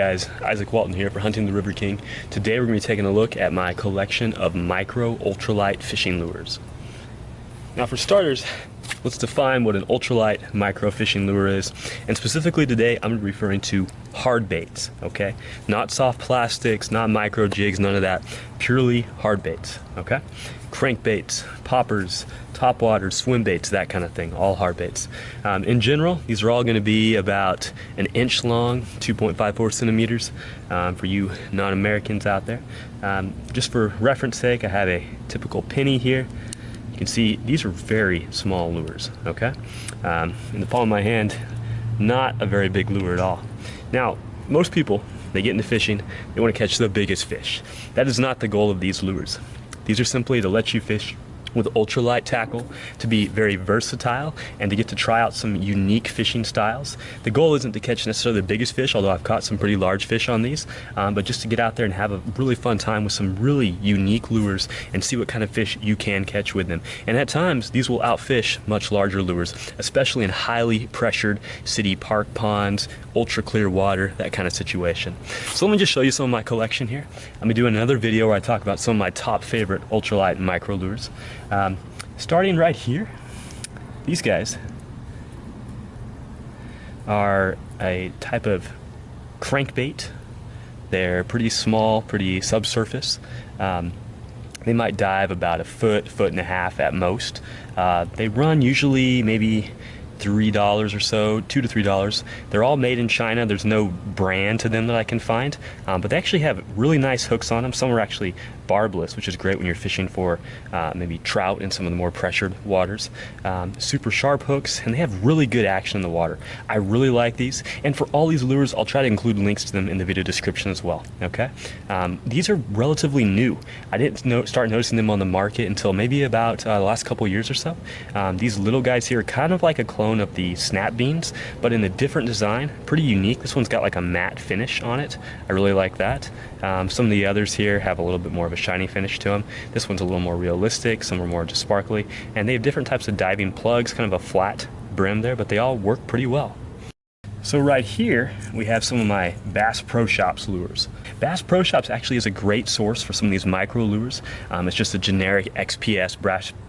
guys, Isaac Walton here for Hunting the River King. Today we're going to be taking a look at my collection of micro ultralight fishing lures. Now for starters, let's define what an ultralight micro fishing lure is. And specifically today, I'm going to be referring to hard baits, okay? Not soft plastics, not micro jigs, none of that. Purely hard baits, okay? Crankbaits, poppers, topwater, swim baits, that kind of thing, all hard baits. In general, these are all going to be about an inch long, 2.54 centimeters for you non-Americans out there. Just for reference sake, I have a typical penny here. You can see these are very small lures, okay? In the palm of my hand, not a very big lure at all. Now, most people, they get into fishing, they want to catch the biggest fish. That is not the goal of these lures. These are simply to let you fish with ultralight tackle, to be very versatile, and to get to try out some unique fishing styles. The goal isn't to catch necessarily the biggest fish, although I've caught some pretty large fish on these, but just to get out there and have a really fun time with some really unique lures and see what kind of fish you can catch with them. And at times, these will outfish much larger lures, especially in highly pressured city park ponds, ultra clear water, that kind of situation. So let me just show you some of my collection here. I'm gonna do another video where I talk about some of my top favorite ultralight micro lures. Starting right here, these guys are a type of crankbait. They're pretty small, pretty subsurface. They might dive about a foot, foot and a half at most. They run usually maybe $3 or so, $2 to $3. They're all made in China. There's no brand to them that I can find, but they actually have really nice hooks on them. Some are actually barbless, which is great when you're fishing for maybe trout in some of the more pressured waters. Super sharp hooks, and they have really good action in the water. I really like these, and for all these lures, I'll try to include links to them in the video description as well, okay? These are relatively new. I didn't start noticing them on the market until maybe about the last couple years or so. These little guys here are kind of like a clone of the snap beans, but in a different design, pretty unique. This one's got like a matte finish on it. I really like that. Some of the others here have a little bit more of a shiny finish to them. This one's a little more realistic, some are more just sparkly, and they have different types of diving plugs, kind of a flat brim there, but they all work pretty well. So right here, we have some of my Bass Pro Shops lures. Bass Pro Shops actually is a great source for some of these micro lures. It's just a generic XPS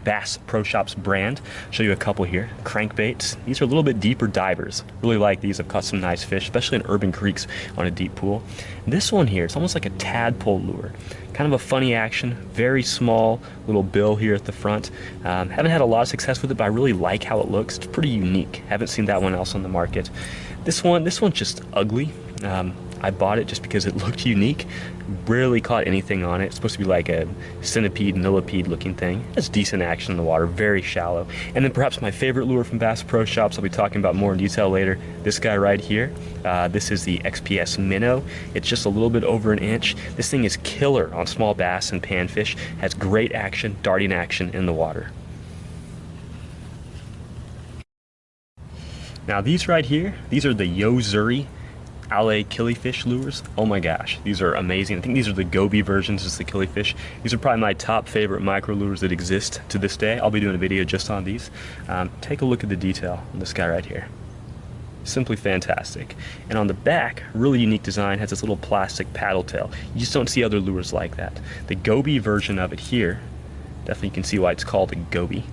Bass Pro Shops brand. I'll show you a couple here. Crankbaits. These are a little bit deeper divers. Really like these. I've caught some nice fish, especially in urban creeks on a deep pool. This one here, it's almost like a tadpole lure. Kind of a funny action, very small little bill here at the front. Haven't had a lot of success with it, but I really like how it looks. It's pretty unique. Haven't seen that one else on the market. This one's just ugly. I bought it just because it looked unique. Rarely caught anything on it. It's supposed to be like a centipede, millipede looking thing. It's decent action in the water, very shallow. And then perhaps my favorite lure from Bass Pro Shops, I'll be talking about more in detail later. This guy right here. This is the XPS Minnow. It's just a little bit over an inch. This thing is killer on small bass and panfish. Has great action, darting action in the water. Now these right here, these are the Yo-Zuri Ale killifish lures. Oh my gosh, these are amazing. I think these are the goby versions of the killifish. These are probably my top favorite micro lures that exist to this day. I'll be doing a video just on these. Take a look at the detail on this guy right here. Simply fantastic. And on the back, really unique design, has this little plastic paddle tail. You just don't see other lures like that. The goby version of it here, definitely you can see why it's called a goby.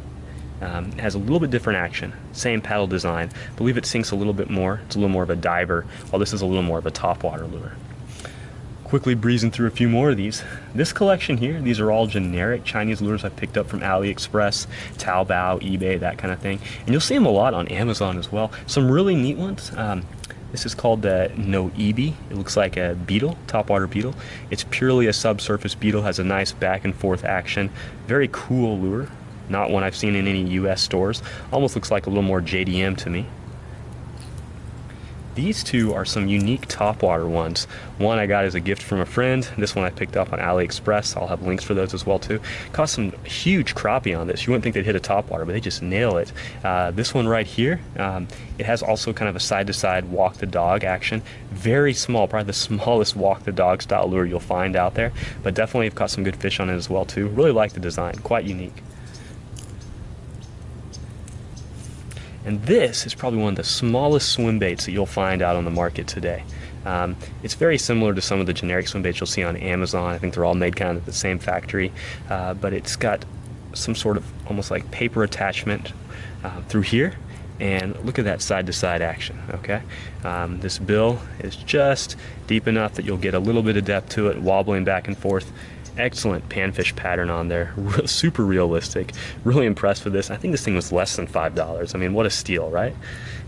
It has a little bit different action, same paddle design. I believe it sinks a little bit more. It's a little more of a diver, while this is a little more of a topwater lure. Quickly breezing through a few more of these. This collection here, these are all generic Chinese lures I picked up from AliExpress, Taobao, eBay, that kind of thing. And you'll see them a lot on Amazon as well. Some really neat ones. This is called the Noibi. It looks like a beetle, topwater beetle. It's purely a subsurface beetle, has a nice back and forth action. Very cool lure. Not one I've seen in any US stores. Almost looks like a little more JDM to me. These two are some unique topwater ones. One I got as a gift from a friend. This one I picked up on AliExpress. I'll have links for those as well too. Caught some huge crappie on this. You wouldn't think they'd hit a topwater, but they just nail it. This one right here, it has also kind of a side-to-side walk the dog action. Very small, probably the smallest walk the dog style lure you'll find out there, but definitely have caught some good fish on it as well too. Really like the design, quite unique. And this is probably one of the smallest swim baits that you'll find out on the market today. It's very similar to some of the generic swim baits you'll see on Amazon. I think they're all made kind of at the same factory, but it's got some sort of almost like paper attachment through here. And look at that side-to-side action, okay? This bill is just deep enough that you'll get a little bit of depth to it, wobbling back and forth. Excellent panfish pattern on there, super realistic. Really impressed with this. I think this thing was less than $5. I mean, what a steal, right?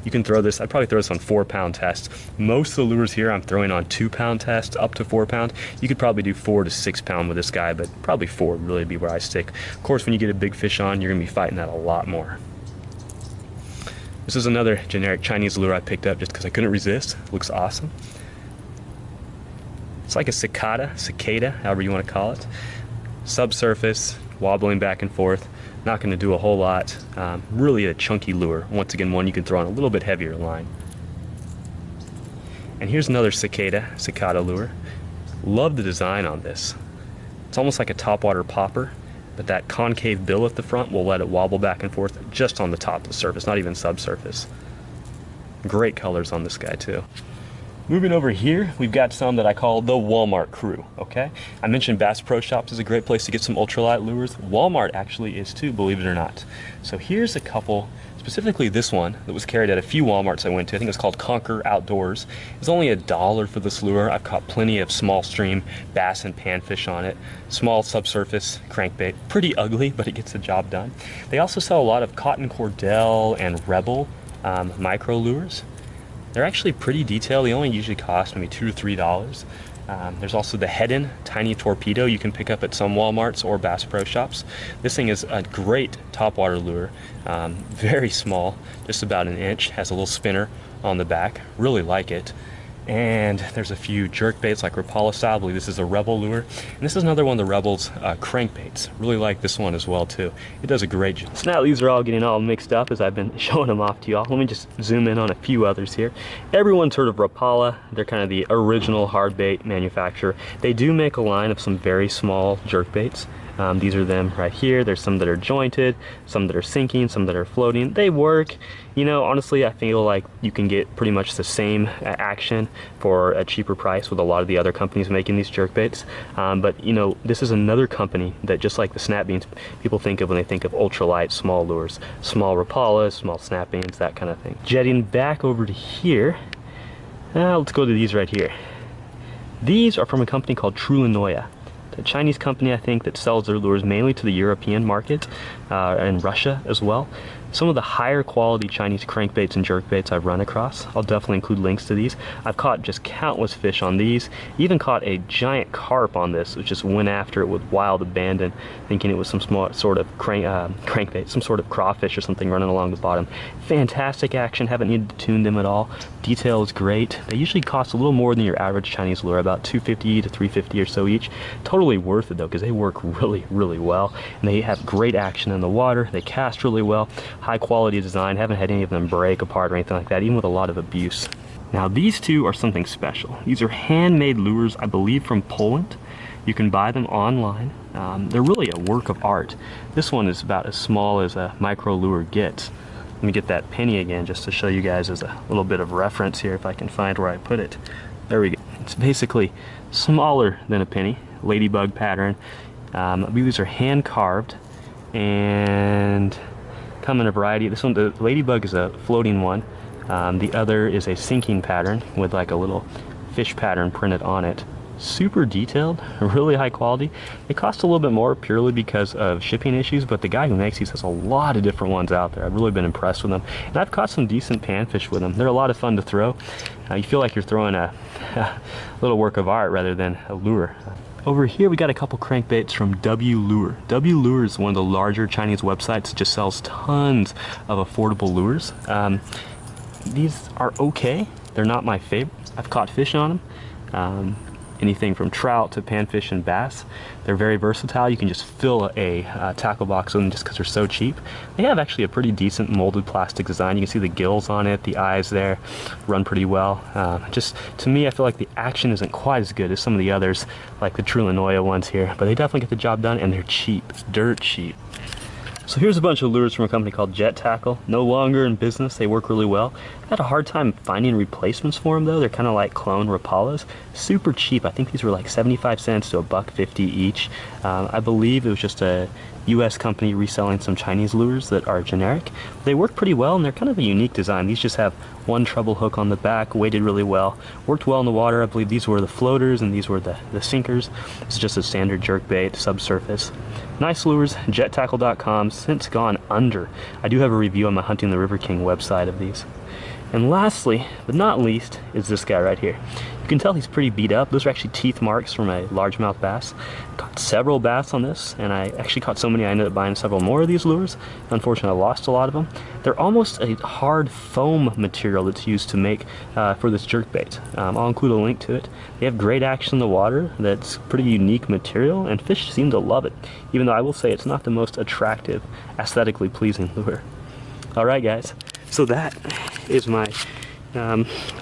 You can throw this, I'd probably throw this on 4-pound tests. Most of the lures here I'm throwing on 2-pound tests, up to 4-pound. You could probably do 4 to 6-pound with this guy, but probably 4 would really be where I stick. Of course, when you get a big fish on, you're gonna be fighting that a lot more. This is another generic Chinese lure I picked up just because I couldn't resist. Looks awesome. It's like a cicada, however you want to call it. Subsurface, wobbling back and forth. Not going to do a whole lot. Really a chunky lure. Once again, one you can throw on a little bit heavier line. And here's another cicada lure. Love the design on this. It's almost like a topwater popper, but that concave bill at the front will let it wobble back and forth just on the top of the surface, not even subsurface. Great colors on this guy too. Moving over here, we've got some that I call the Walmart crew, okay? I mentioned Bass Pro Shops is a great place to get some ultralight lures. Walmart actually is too, believe it or not. So here's a couple, specifically this one that was carried at a few Walmarts I went to. I think it's called Conquer Outdoors. It's only $1 for this lure. I've caught plenty of small stream bass and panfish on it. Small subsurface crankbait. Pretty ugly, but it gets the job done. They also sell a lot of cotton cordell and Rebel micro lures. They're actually pretty detailed. They only usually cost maybe $2 to $3. There's also the Head-In Tiny Torpedo you can pick up at some Walmarts or Bass Pro Shops. This thing is a great topwater lure. Very small, just about 1 inch. Has a little spinner on the back. Really like it. And there's a few jerk baits like Rapala style. I believe this is a Rebel lure. And this is another one of the Rebel's crankbaits. Really like this one as well too. It does a great job. So now these are all getting all mixed up as I've been showing them off to y'all. Let me just zoom in on a few others here. Everyone's heard of Rapala. They're kind of the original hard bait manufacturer. They do make a line of some very small jerk baits. These are them right here. There's some that are jointed, some that are sinking, some that are floating. They work. You know, honestly, I feel like you can get pretty much the same action for a cheaper price with a lot of the other companies making these jerk baits. But you know, this is another company that, just like the snap beans, people think of when they think of ultralight small lures, small Rapalas, small snap beans, that kind of thing. Jetting back over to here, let's go to these right here. These are from a company called Ultralight. A Chinese company, I think, that sells their lures mainly to the European market and Russia as well. Some of the higher quality Chinese crankbaits and jerkbaits I've run across. I'll definitely include links to these. I've caught just countless fish on these. Even caught a giant carp on this, which just went after it with wild abandon, thinking it was some small sort of crankbait, some sort of crawfish or something running along the bottom. Fantastic action, haven't needed to tune them at all. Detail is great. They usually cost a little more than your average Chinese lure, about $250 to $350 or so each. Totally worth it though, because they work really, really well. And they have great action in the water. They cast really well. High quality design, haven't had any of them break apart or anything like that, even with a lot of abuse. Now these two are something special. These are handmade lures, I believe from Poland. You can buy them online. They're really a work of art. This one is about as small as a micro lure gets. Let me get that penny again just to show you guys as a little bit of reference here if I can find where I put it. There we go. It's basically smaller than a penny, ladybug pattern. I believe these are hand carved and come in a variety. This one, the ladybug, is a floating one. The other is a sinking pattern with like a little fish pattern printed on it. Super detailed, really high quality. They cost a little bit more purely because of shipping issues, but the guy who makes these has a lot of different ones out there. I've really been impressed with them. And I've caught some decent panfish with them. They're a lot of fun to throw. You feel like you're throwing a little work of art rather than a lure. Over here we got a couple crankbaits from W Lure. W Lure is one of the larger Chinese websites that just sells tons of affordable lures. These are okay. They're not my favorite. I've caught fish on them. Anything from trout to panfish and bass. They're very versatile. You can just fill a tackle box with them just because they're so cheap. They have actually a pretty decent molded plastic design. You can see the gills on it, the eyes there, run pretty well. Just to me, I feel like the action isn't quite as good as some of the others, like the Ultralight ones here, but they definitely get the job done, and they're cheap, dirt cheap. So here's a bunch of lures from a company called Jet Tackle. No longer in business, they work really well. I've had a hard time finding replacements for them though. They're kind of like clone Rapalas. Super cheap. I think these were like 75 cents to $1.50 each. I believe it was just a US company reselling some Chinese lures that are generic. They work pretty well and they're kind of a unique design. These just have one treble hook on the back, weighted really well, worked well in the water. I believe these were the floaters and these were the sinkers. It's just a standard jerkbait, subsurface. Nice lures, jettackle.com, since gone under. I do have a review on my Hunting the River King website of these. And lastly, but not least, is this guy right here. You can tell he's pretty beat up. Those are actually teeth marks from a largemouth bass. Caught several bass on this, and I actually caught so many I ended up buying several more of these lures. Unfortunately, I lost a lot of them. They're almost a hard foam material that's used to make for this jerkbait. I'll include a link to it. They have great action in the water. That's pretty unique material, and fish seem to love it, even though I will say it's not the most attractive, aesthetically pleasing lure. Alright guys, so that is my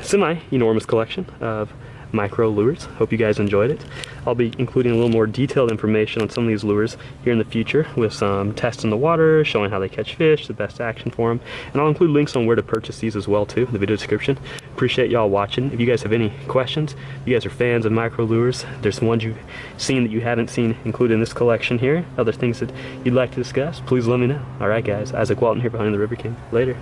semi-enormous collection of micro lures. Hope you guys enjoyed it. I'll be including a little more detailed information on some of these lures here in the future with some tests in the water, showing how they catch fish, the best action for them, and I'll include links on where to purchase these as well too in the video description. Appreciate y'all watching. If you guys have any questions, if you guys are fans of micro lures, there's some ones you've seen that you haven't seen included in this collection here, other things that you'd like to discuss, please let me know. Alright guys, Isaac Walton here for Hunting the River King. Later.